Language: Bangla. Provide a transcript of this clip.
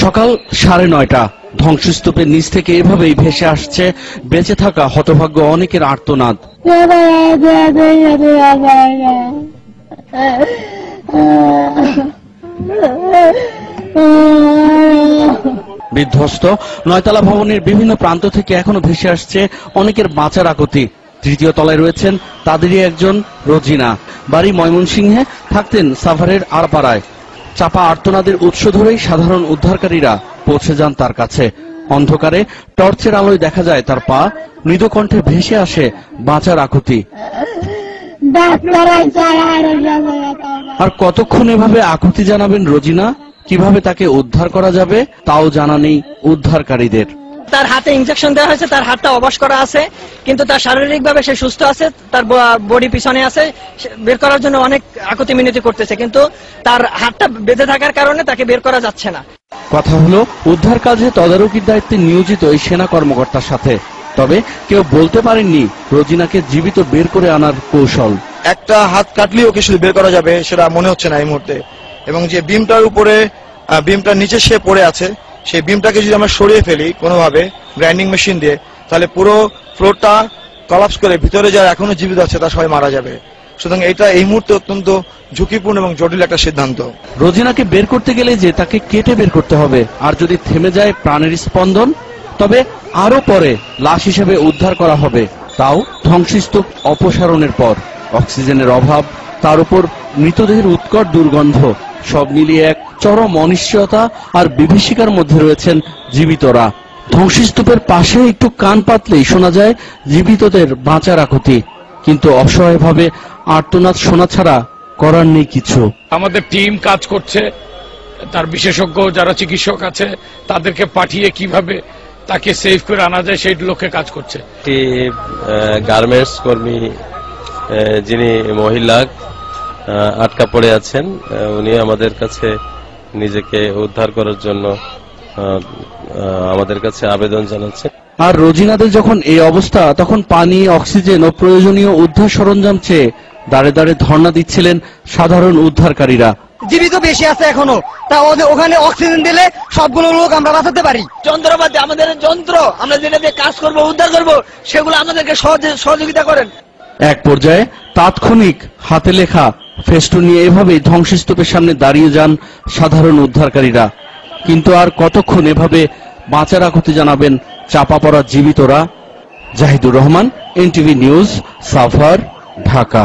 সকাল 9:30 ধ্বংসস্তূপের নিচ থেকে এভাবেই ভেসে আসছে বেঁচে থাকা হতভাগ্য অনেকের আর্তনাদ। বিধ্বস্ত 9 তলা ভবনের বিভিন্ন প্রান্ত থেকে এখনো ভেসে আসছে অনেকের বাঁচার আকুতি। তৃতীয় তলায় রয়েছেন তাদেরই একজন রোজিনা। বাড়ি ময়মনসিংহে, থাকতেন সাভারের আড়পাড়ায়। চাপা আর্তনাদের উৎস ধরেই সাধারণ উদ্ধারকারীরা পৌঁছে যান তার কাছে। অন্ধকারে টর্চের আলোয় দেখা যায় তার পা, মৃদু কণ্ঠে ভেসে আসে বাঁচার আকুতি। আর কতক্ষণ এভাবে আকুতি জানাবেন রোজিনা? কিভাবে তাকে উদ্ধার করা যাবে তাও জানা নেই উদ্ধারকারীদের। তার হাতে ইনজেকশন দেওয়া হয়েছে, তার হাতটা অবশ করা আছে, কিন্তু তার শারীরিকভাবে সে সুস্থ আছে, তার বডি পিছনে আছে। বের করার জন্য অনেক আকুতি মিনতি করতেছে, কিন্তু তার হাতটা বেঁধে থাকার কারণে তাকে বের করা যাচ্ছে না। কথা হলো উদ্ধার কাজে তদারকির দায়িত্বে নিয়োজিত এই সেনা কর্মকর্তার সাথে। তবে কেউ বলতে পারেননি রোজিনাকে জীবিত বের করে আনার কৌশল। একটা হাত কাটলেই ওকে শুধু বের করা যাবে সেটা মনে হচ্ছে না এই মুহূর্তে। এবং যে বিমটার উপরে, বিমটার নিচে সে পড়ে আছে, সেই বিমটাকে যদি আমরা সরিয়ে ফেলি কোনোভাবে গ্রাইন্ডিং মেশিন দিয়ে, তাহলে পুরো ফ্লোরটা কলাপস করে ভিতরে যারা এখনো জীবিত আছে তারা সবাই মারা যাবে। সুতরাং এটা এই মুহূর্তে অত্যন্ত ঝুঁকিপূর্ণ এবং জটিল একটা সিদ্ধান্ত। রোজিনাকে বের করতে গেলে যে তাকে কেটে বের করতে হবে, আর যদি থেমে যায় প্রাণের স্পন্দন তবে আরো পরে লাশ হিসেবে উদ্ধার করা হবে, তাও ধ্বংসস্তূপ অপসারণের পর। অক্সিজেনের অভাব, তার উপর মৃতদেহের উৎকট দুর্গন্ধ, সব মিলিয়ে এক চরম অনিশ্চয়তা আর বিভীষিকার মধ্যে রয়েছেন জীবিতরা। ধ্বংসস্তূপের পাশে একটু কান পাতলেই শোনা যায় জীবিতদের বাঁচার আকুতি, কিন্তু অসহায়ভাবে আর্তনাদ শোনা ছাড়া করার নেই কিছু। আমাদের টিম কাজ করছে, তার বিশেষজ্ঞ যারা চিকিৎসক আছে তাদেরকে পাঠিয়ে কিভাবে তাকে সেভ করে আনা যায় সেই লক্ষ্যে কাজ করছে। গার্মেন্টস কর্মী যিনি মহিলা আটকা পড়ে আছেন, উনি আমাদের কাছে নিজেকে উদ্ধার করার জন্য আমাদের কাছে আবেদন জানাচ্ছেন। আর রোজিনাদের যখন এই অবস্থা, তখন পানি, অক্সিজেন ও প্রয়োজনীয় উদ্ধার সরঞ্জাম চেয়ে দাঁড়ে দাঁড়ে ধর্ণা দিচ্ছিলেন সাধারণ উদ্ধারকারীরা। জীবিত বেশি আছে এখনো, তা ওখানে অক্সিজেন দিলে সবগুলো লোক আমরা বাঁচাতে পারি। যন্ত্রপাতি, আমাদের যন্ত্র, আমরা যেটা দিয়ে কাজ করবো, উদ্ধার করবো, সেগুলো আমাদেরকে সহযোগিতা করেন। এক পর্যায়ে তাৎক্ষণিক হাতে লেখা ফেস্টুন নিয়ে এভাবেই ধ্বংসস্তূপের সামনে দাঁড়িয়ে যান সাধারণ উদ্ধারকারীরা। কিন্তু আর কতক্ষণ এভাবে বাঁচার আকুতি জানাবেন চাপা পড়া জীবিতরা? Jahidur Rahman, NTV news, Savar, Dhaka.